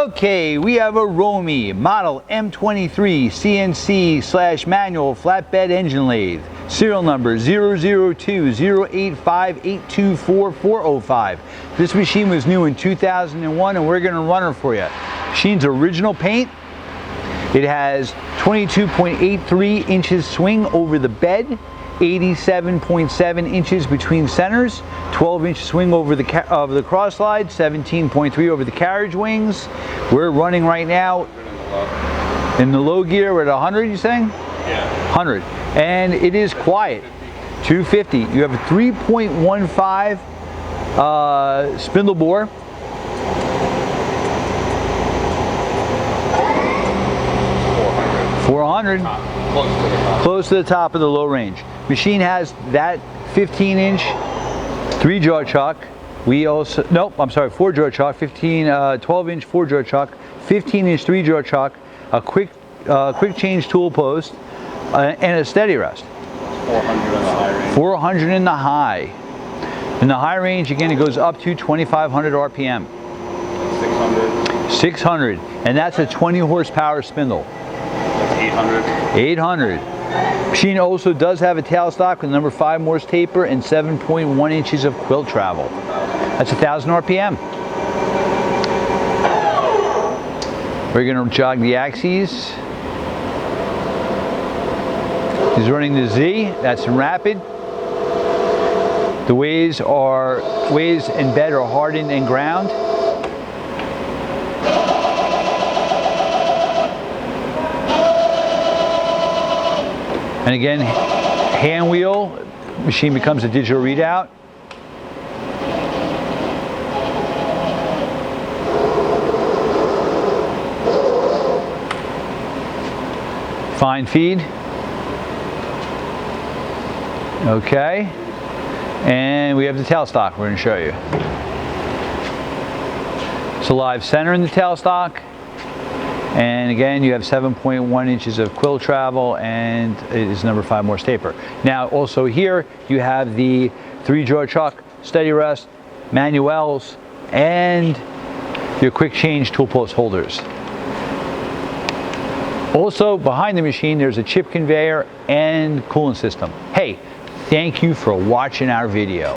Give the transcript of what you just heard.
Okay, we have a Romi model M23 CNC / manual flatbed engine lathe. Serial number 002-085-824-405. This machine was new in 2001 and we're going to run her for you. Machine's original paint. It has 22.83 inches swing over the bed, 87.7 inches between centers, 12-inch swing over the cross slide, 17.3 over the carriage wings. We're running right now in the low gear. We're at 100, you saying? Yeah. 100. And it is quiet. 250. You have a 3.15 spindle bore. Close to the top of the low range. Machine has that 15-inch 3-jaw chuck. We also, nope, I'm sorry, 4-jaw chuck, 12-inch 4-jaw chuck, 15-inch 3-jaw chuck, a quick change tool post, and a steady rest. 400 in the high range. 400 in the high. In the high range, again, it goes up to 2,500 RPM. 600, and that's a 20 horsepower spindle. That's 800. 800. Machine also does have a tailstock with number 5 Morse taper and 7.1 inches of quill travel. That's 1,000 RPM. We're going to jog the axes. He's running the Z. That's in rapid. The ways and bed are hardened and ground. And again, hand wheel, machine becomes a digital readout. Fine feed. Okay. And we have the tailstock we're going to show you. It's a live center in the tailstock. And again, you have 7.1 inches of quill travel and it is number 5 Morse taper. Now also here, you have the 3-jaw chuck, steady rest, manuals, and your quick change tool post holders. Also behind the machine, there's a chip conveyor and coolant system. Hey, thank you for watching our video.